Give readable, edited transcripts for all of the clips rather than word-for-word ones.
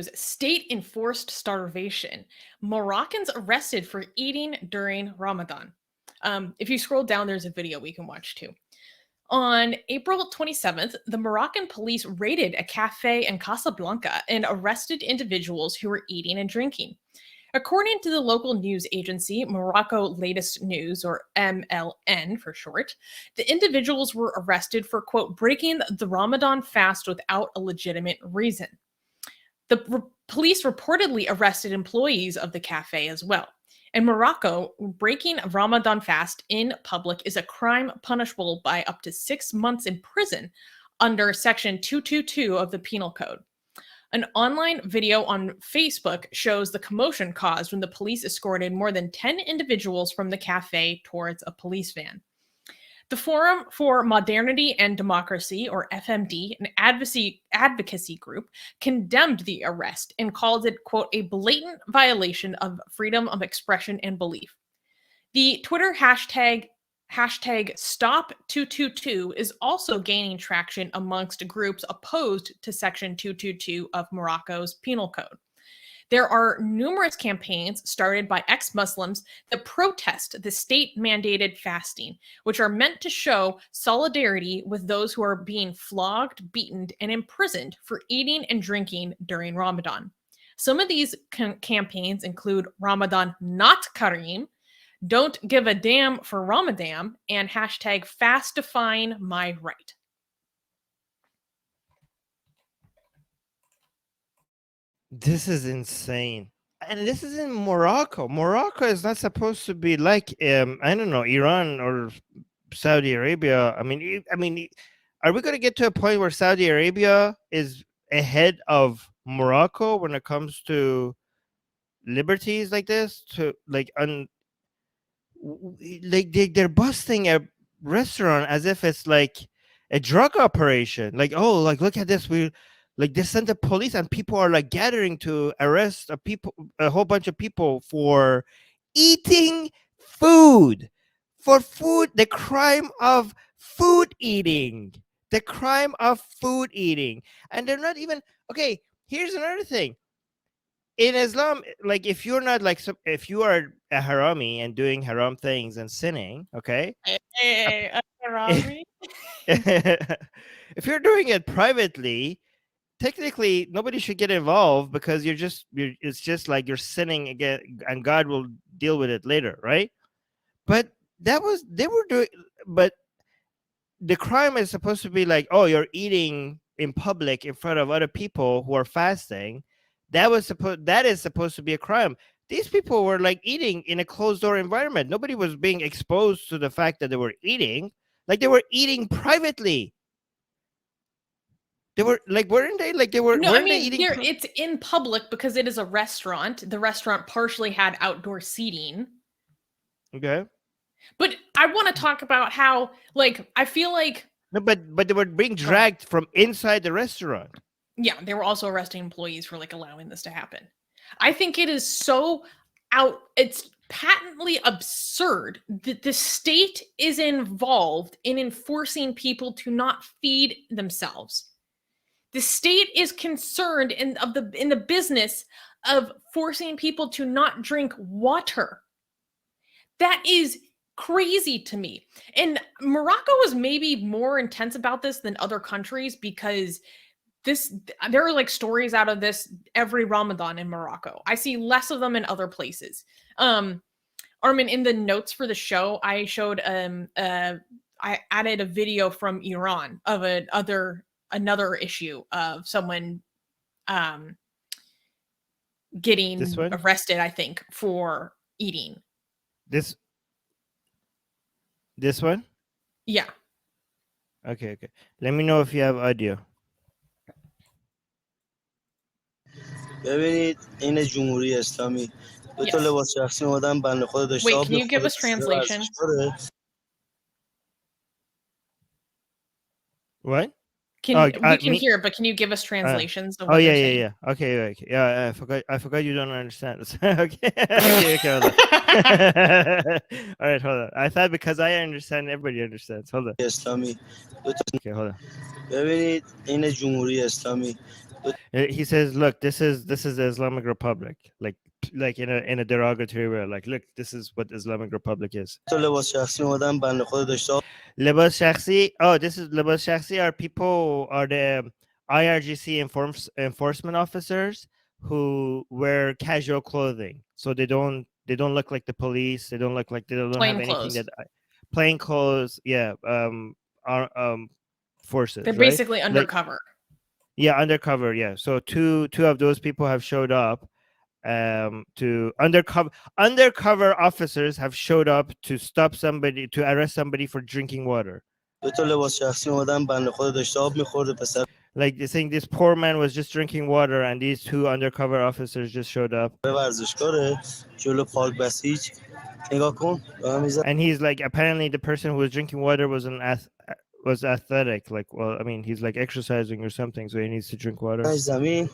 State-enforced starvation. Moroccans arrested for eating during Ramadan. If you scroll down, there's a video we can watch too. On April 27th, the Moroccan police raided a cafe in Casablanca and arrested individuals who were eating and drinking. According to the local news agency, Morocco Latest News, or MLN for short, the individuals were arrested for, quote, breaking the Ramadan fast without a legitimate reason. The police reportedly arrested employees of the cafe as well. In Morocco, breaking a Ramadan fast in public is a crime punishable by up to 6 months in prison under Section 222 of the Penal Code. An online video on Facebook shows the commotion caused when the police escorted more than 10 individuals from the cafe towards a police van. The Forum for Modernity and Democracy, or FMD, an advocacy group, condemned the arrest and called it, quote, a blatant violation of freedom of expression and belief. The Twitter hashtag Stop222 is also gaining traction amongst groups opposed to Section 222 of Morocco's Penal Code. There are numerous campaigns started by ex-Muslims that protest the state-mandated fasting, which are meant to show solidarity with those who are being flogged, beaten, and imprisoned for eating and drinking during Ramadan. Some of these campaigns include Ramadan Not Kareem, Don't Give a Damn for Ramadan, and hashtag Fastifying My Right. This is insane. And this is in Morocco. Morocco is not supposed to be like, I don't know, Iran or Saudi Arabia. I mean, are we going to get to a point where Saudi Arabia is ahead of Morocco when it comes to liberties like this? To like, they're busting a restaurant as if it's like a drug operation. Like, oh, like look at this. They sent the police and people are like gathering to arrest a whole bunch of people for eating food. For food, the crime of food eating. The crime of food eating. And they're not even okay. Here's another thing. In Islam, like if you're not like if you are a harami and doing haram things and sinning, okay? Hey, harami. If you're doing it privately, technically nobody should get involved because it's just like you're sinning again and God will deal with it later, right? But they were doing, but the crime is supposed to be like, oh, you're eating in public in front of other people who are fasting. That is supposed to be a crime. These people were like eating in a closed door environment. Nobody was being exposed to the fact that they were eating. Like they were eating privately. They were like, weren't they? Like they were. No, weren't I mean, they eating it's in public because it is a restaurant. The restaurant partially had outdoor seating. Okay. But I want to talk about how, like, I feel like no, but they were being dragged from inside the restaurant. Yeah, they were also arresting employees for like allowing this to happen. I think it is so it's patently absurd that the state is involved in enforcing people to not feed themselves. The state is concerned in the business of forcing people to not drink water. That is crazy to me. And Morocco was maybe more intense about this than other countries because there are like stories out of this every Ramadan in Morocco. I see less of them in other places. Armin, in the notes for the show, I showed I added a video from Iran of another issue of someone getting arrested, I think, for eating. This one? Yeah. Okay. Let me know if you have audio. ببینید این جمهوری اسلامی دو تا لباس شخصی اومدن بنده خدا داشته. Wait, can you give us translation? What? We can hear, but can you give us translations? Of what yeah. Okay. Yeah, I forgot you don't understand. Okay. Hold on. All right, hold on. I thought because I understand, everybody understands. Hold on. اسلامی Okay, hold on. ببینید این جمهوری اسلامی He says, "Look, this is the Islamic Republic." Like in a derogatory way. Like, look, this is what Islamic Republic is. تو لباس شخصی اومدم بنده خدا داشته Libas Shakhsi. Oh, this is Libas Shakhsi are the IRGC enforcement officers who wear casual clothing, so they don't look like the police. They don't look like they don't have Plain anything clothes. that plain clothes. Yeah, are forces. They're right? basically Like, undercover. yeah, undercover. Yeah, so two of those people have showed up. To undercover officers have showed up to arrest somebody for drinking water. به تو لباس شخصی اومدم بنده خدا داشته آب میخورده پسر Like they're saying this poor man was just drinking water and these two undercover officers just showed up. ورزشکاره جلو پاک بسیج نگاه کن به من میزن And he's like, apparently the person who was drinking water was was athletic. Like, well, I mean, he's like exercising or something, so he needs to drink water. زمین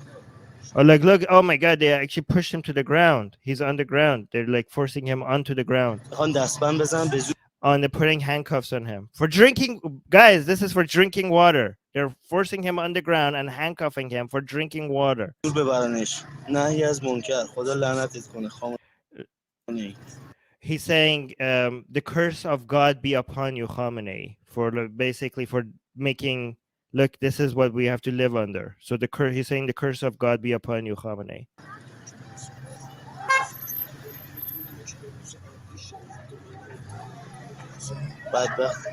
Or like, look, oh my God, they actually pushed him to the ground. He's on the ground. They're like forcing him onto the ground. میخوان دستبند بزن به زور And they're putting handcuffs on him for drinking. Guys, this is for drinking water. They're forcing him on the ground and handcuffing him for drinking water. ببرنش نهی از منکر خدا لعنتت کنه خامنه‌ای He's saying, the curse of God be upon you, Khamenei, for basically for making, look, this is what we have to live under. So he's saying the curse of God be upon you, Khamenei. بدبخت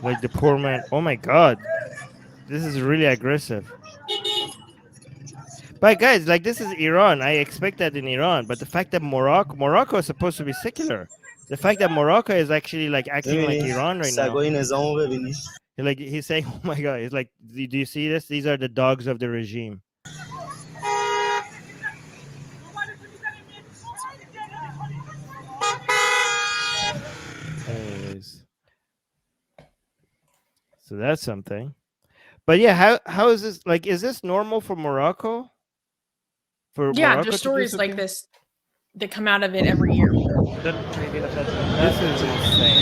Like the poor man. Oh my God, this is really aggressive. But guys, like this is Iran. I expect that in Iran. But the fact that Morocco is supposed to be secular. The fact that Morocco is actually like acting like ببینی Iran right now. سگای نظامو ببینی Like he's saying, oh my God, he's like, do you see this? These are the dogs of the regime. Anyways, so that's something. But yeah, how is this? Like, is this normal for Morocco? For Yeah, Morocco there's to do stories like something? this that come out of it every year. This is insane.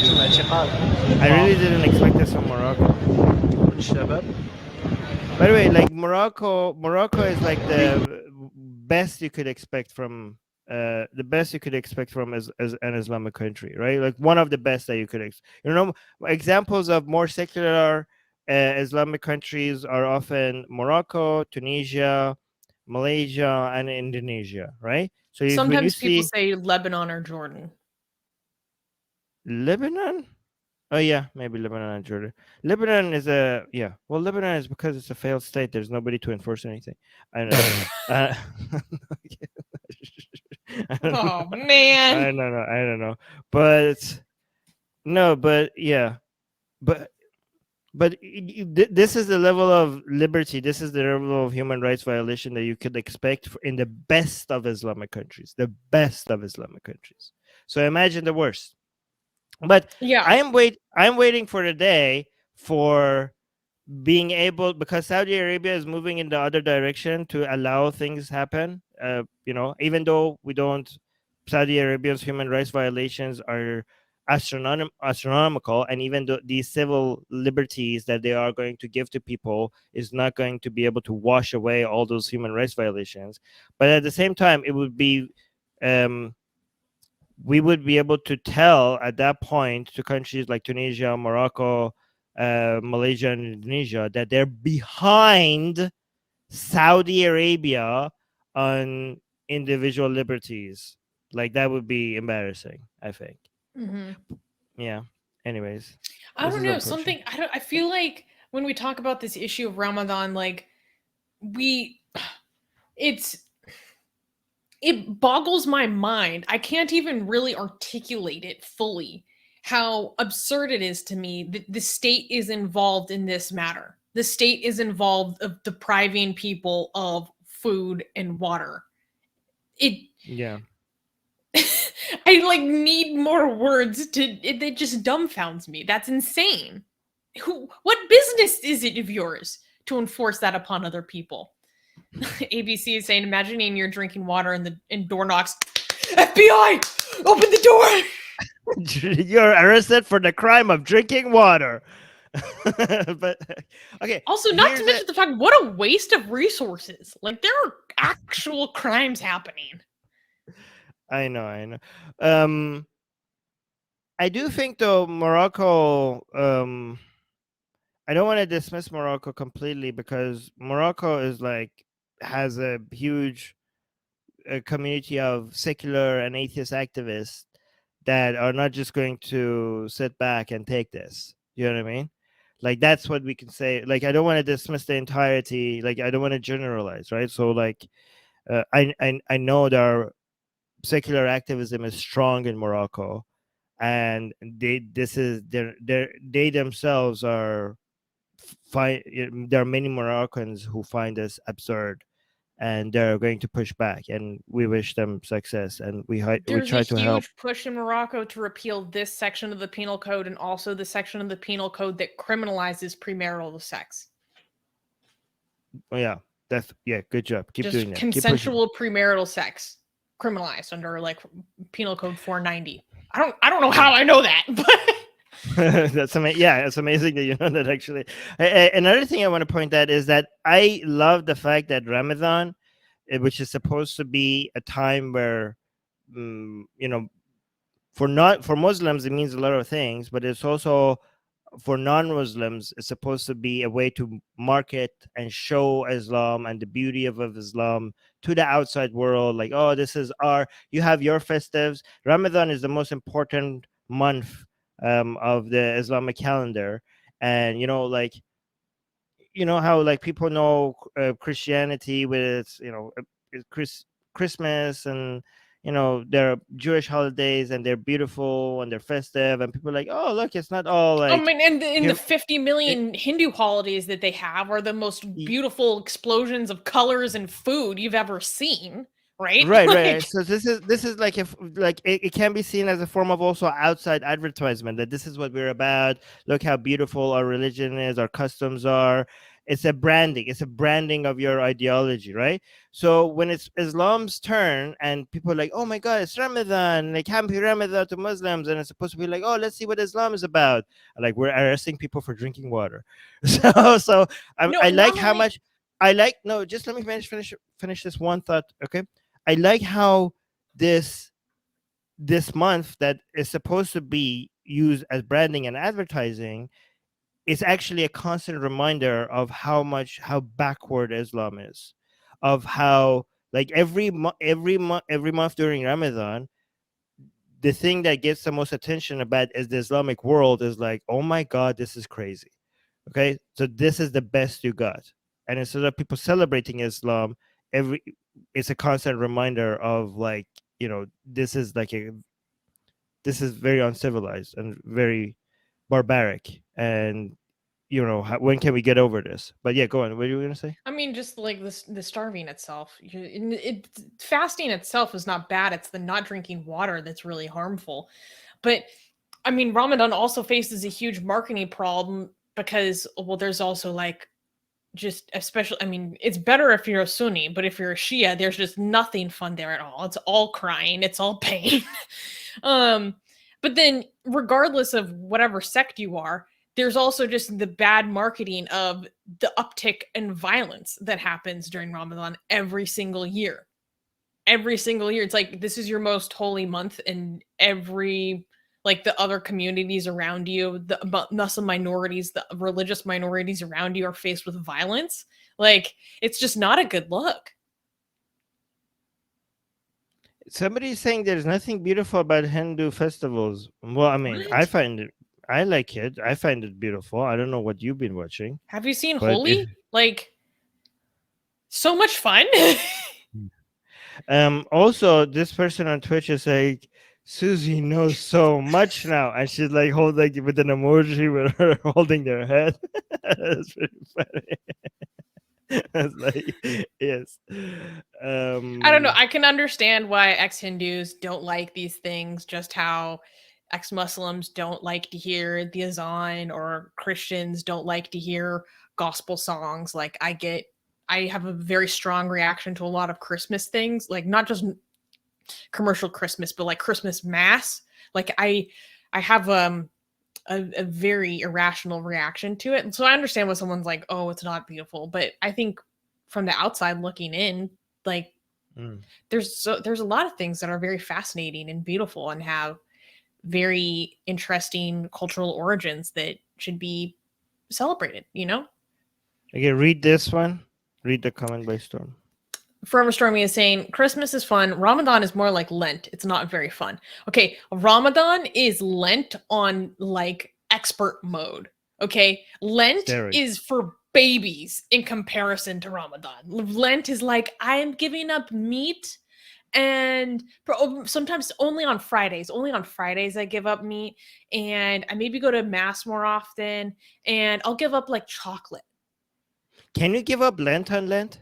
I really didn't expect this from Morocco. By the way, like Morocco is like the best you could expect from as an Islamic country, right? Like one of the best that you could examples of more secular Islamic countries are often Morocco, Tunisia, Malaysia, and Indonesia, right? So when you Sometimes people see say Lebanon or Jordan. Lebanon, oh yeah, maybe Lebanon and Jordan. Lebanon is well, Lebanon is because it's a failed state. There's nobody to enforce anything. I don't know. I don't know. Oh man. I don't know. But no, but yeah, but this is the level of liberty. This is the level of human rights violation that you could expect in the best of Islamic countries. The best of Islamic countries. So imagine the worst. But Yeah. I'm waiting for the day for being able, because Saudi Arabia is moving in the other direction to allow things happen. Even though Saudi Arabia's human rights violations are astronomical, and even though these civil liberties that they are going to give to people is not going to be able to wash away all those human rights violations, but at the same time, it would be we would be able to tell at that point to countries like Tunisia, Morocco, Malaysia, and Indonesia that they're behind Saudi Arabia on individual liberties. Like that would be embarrassing, I think. Mm-hmm. Yeah. Anyways, I don't know. I feel like when we talk about this issue of Ramadan, like it boggles my mind. I can't even really articulate it fully how absurd it is to me that the state is involved in this matter. The state is involved of depriving people of food and water. Yeah. I like need more words it just dumbfounds me. That's insane. What business is it of yours to enforce that upon other people? ABC is saying, imagining you're drinking water and door knocks. FBI, open the door. You're arrested for the crime of drinking water. But okay. Also, not to here's mention the fact, what a waste of resources. Like, there are actual crimes happening. I know. I do think though Morocco. I don't want to dismiss Morocco completely because Morocco is like has a huge community of secular and atheist activists that are not just going to sit back and take this. You know what I mean? Like that's what we can say. Like I don't want to dismiss the entirety. Like I don't want to generalize, right? So like I know there are secular activism is strong in Morocco, and they themselves are there are many Moroccans who find this absurd, and they're going to push back, and we wish them success, and we There's try a to help. huge push in Morocco to repeal this section of the penal code and also the section of the penal code that criminalizes premarital sex. Oh, yeah, good job. Keep Just doing that. consensual premarital sex criminalized under like penal code 490. I don't know how I know that, but that's amazing. Yeah, it's amazing that you know that. Actually, another thing I want to point out is that I love the fact that Ramadan, which is supposed to be a time where, you know, for Muslims it means a lot of things, but it's also for non-Muslims it's supposed to be a way to market and show Islam and the beauty of Islam to the outside world. Like, oh, this is you have your festives. Ramadan is the most important month of the Islamic calendar, and like how like people know Christianity with its Christmas, and there are Jewish holidays and they're beautiful and they're festive, and people are like, oh look, it's not all like I mean, and in the 50 million Hindu holidays that they have are the most beautiful explosions of colors and food you've ever seen. Right. Right. So this is like it can be seen as a form of also outside advertisement, that this is what we're about. Look how beautiful our religion is, our customs are. It's a branding of your ideology, right? So when it's Islam's turn and people are like, oh my God, it's Ramadan, like happy Ramadan to Muslims, and it's supposed to be like, oh, let's see what Islam is about. Like we're arresting people for drinking water. So I like how much no, just let me finish this one thought, okay? I like how this month that is supposed to be used as branding and advertising is actually a constant reminder of how backward Islam is, of how like every month during Ramadan, the thing that gets the most attention about is the Islamic world is like, oh my God, this is crazy. Okay, so this is the best you got, and instead of people celebrating Islam, it's a constant reminder of like, this is very uncivilized and very barbaric, and when can we get over this? But yeah, go on. What are you gonna say? I mean, just like the starving itself. Fasting itself is not bad. It's the not drinking water that's really harmful. But I mean, Ramadan also faces a huge marketing problem because, well, there's also like just especially, I mean, it's better if you're a Sunni, but if you're a Shia, there's just nothing fun there at all. It's all crying, it's all pain. But then regardless of whatever sect you are, there's also just the bad marketing of the uptick in violence that happens during Ramadan every single year. Every single year. It's like this is your most holy month, and every like the other communities around you, the Muslim minorities, the religious minorities around you are faced with violence. Like, it's just not a good look. Somebody's saying there's nothing beautiful about Hindu festivals. Well, I mean, What? I like it. I find it beautiful. I don't know what you've been watching. Have you seen Holi? Like, so much fun. Also, this person on Twitch is like, Susie knows so much now, and she's like holding with an emoji with her holding their head. That's pretty funny. That's like, yes. I don't know. I can understand why ex-Hindus don't like these things, just how ex-Muslims don't like to hear the azan, or Christians don't like to hear gospel songs. Like, I have a very strong reaction to a lot of Christmas things, like not just commercial Christmas, but like Christmas mass. Like I have a very irrational reaction to it. And so I understand when someone's like, "Oh, it's not beautiful," but I think from the outside looking in, like there's a lot of things that are very fascinating and beautiful and have very interesting cultural origins that should be celebrated, you know? Okay, read this one. Read the comment by Storm. Forever Stormy is saying Christmas is fun. Ramadan is more like Lent. It's not very fun. Okay, Ramadan is Lent on like expert mode. Okay, Lent Steroids. is for babies in comparison to Ramadan. Lent is like I'm giving up meat and sometimes only on Fridays. Only on Fridays I give up meat and I maybe go to mass more often and I'll give up like chocolate. Can you give up Lent on Lent?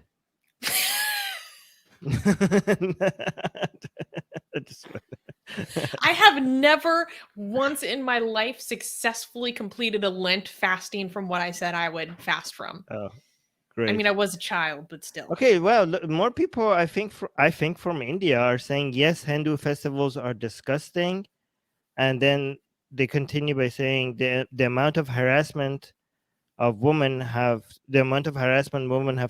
I have never once in my life successfully completed a Lent fasting from what I said I would fast from. Oh, great. I mean, I was a child, but still. Okay, well, more people I think from India are saying yes, Hindu festivals are disgusting, and then they continue by saying the amount of harassment women have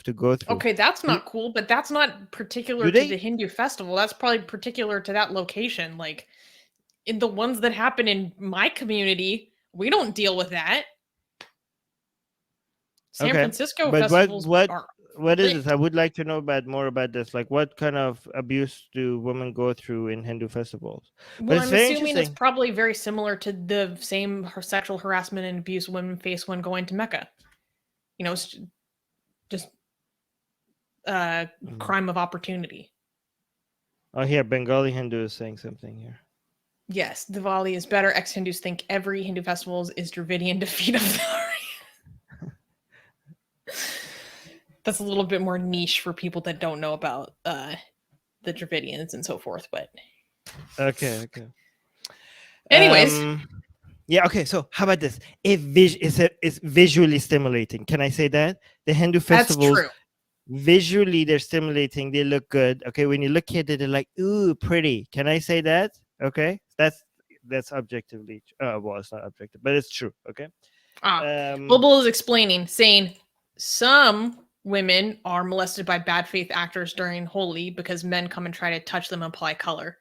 to go through. Okay, that's not cool, but that's not particular to the Hindu festival. That's probably particular to that location. Like in the ones that happen in my community, we don't deal with that. San Francisco festivals are what is this? I would like to know more about this. Like, what kind of abuse do women go through in Hindu festivals? Well, I'm assuming it's probably very similar to the same sexual harassment and abuse women face when going to Mecca. You know, it's just crime of opportunity. Oh, here, Bengali Hindu is saying something here. Yes, Diwali is better. Ex-Hindus think every Hindu festival is Dravidian defeat of the Aryan. That's a little bit more niche for people that don't know about the Dravidians and so forth, but okay. Anyways, yeah. Okay. So how about this? It's visually stimulating. Can I say that the Hindu festivals? That's true. Visually, they're stimulating. They look good. Okay. When you look at it, they're like, ooh, pretty. Can I say that? Okay. That's objectively. Well, it's not objective, but it's true. Okay. Global is explaining, saying some women are molested by bad faith actors during Holi because men come and try to touch them and apply color.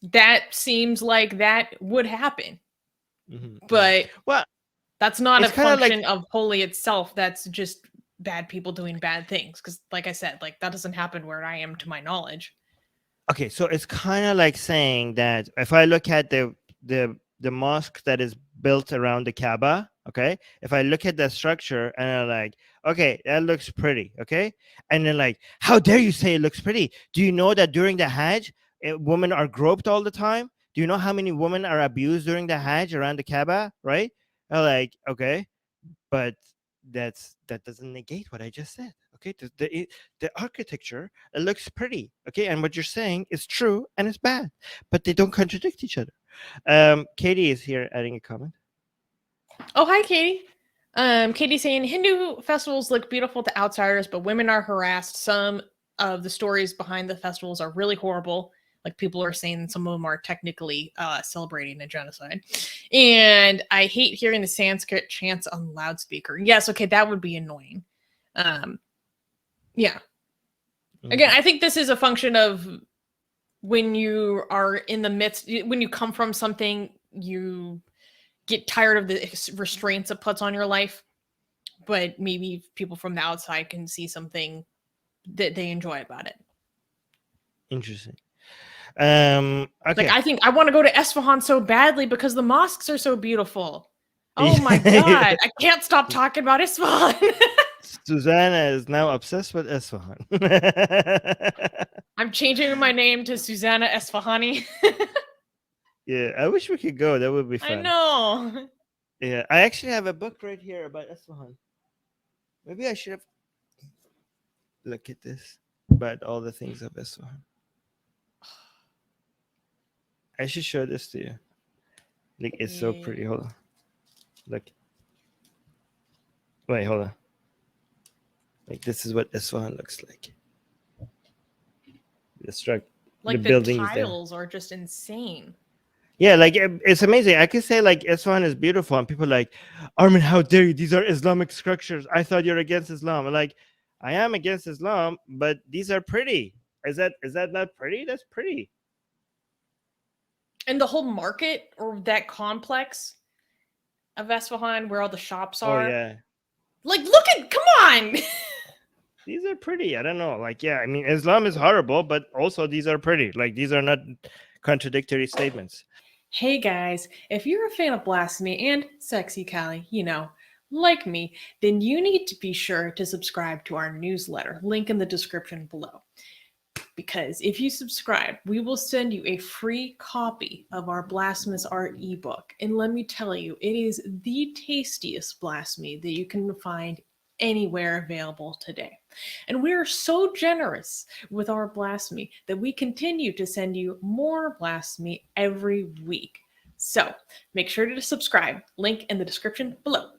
That seems like that would happen. But that's not a function of Holi itself. That's just bad people doing bad things. Because like I said, like that doesn't happen where I am to my knowledge. Okay, so it's kind of like saying that if I look at the mosque that is built around the Kaaba, okay, if I look at the structure and I'm like, okay, that looks pretty, okay, and then like, how dare you say it looks pretty? Do you know that during the Hajj, women are groped all the time? Do you know how many women are abused during the Hajj around the Kaaba, right? I'm like, okay, but that doesn't negate what I just said. Okay, the architecture, it looks pretty, okay, and what you're saying is true and it's bad, but they don't contradict each other. Katie is here adding a comment. Oh, hi, Katie. Katie saying Hindu festivals look beautiful to outsiders, but women are harassed. Some of the stories behind the festivals are really horrible. Like people are saying some of them are technically celebrating a genocide. And I hate hearing the Sanskrit chants on loudspeaker. Yes, okay, that would be annoying. Yeah. Again, I think this is a function of when you are in the midst, when you come from something, you get tired of the restraints it puts on your life. But maybe people from the outside can see something that they enjoy about it. Interesting. Okay. Like I think I want to go to Isfahan so badly because the mosques are so beautiful. Oh my god, I can't stop talking about Isfahan. Susanna is now obsessed with Isfahan. I'm changing my name to Susanna Esfahani. Yeah, I wish we could go. That would be fun. I know. Yeah, I actually have a book right here about Isfahan. Maybe I should have look at this about all the things of Isfahan. I should show this to you. Like it's so pretty. Hold on. Look. Wait, hold on. Like this is what Isfahan looks like. Like the buildings are just insane. Yeah, like it's amazing. I could say like Isfahan is beautiful, and people are like, Armin, how dare you? These are Islamic structures. I thought you're against Islam. I'm like, I am against Islam, but these are pretty. Is that not pretty? That's pretty. And the whole market or that complex of Esfahan where all the shops Oh are. yeah, Like, look at, come on. these are pretty. I don't know. Like, yeah, I mean, Islam is horrible, but also these are pretty. Like, these are not contradictory statements. Hey guys, if you're a fan of blasphemy and sexy Callie, like me, then you need to be sure to subscribe to our newsletter, link in the description below. Because if you subscribe, we will send you a free copy of our blasphemous art ebook. And let me tell you, it is the tastiest blasphemy that you can find anywhere available today. And we are so generous with our blasphemy that we continue to send you more blasphemy every week. So make sure to subscribe, link in the description below.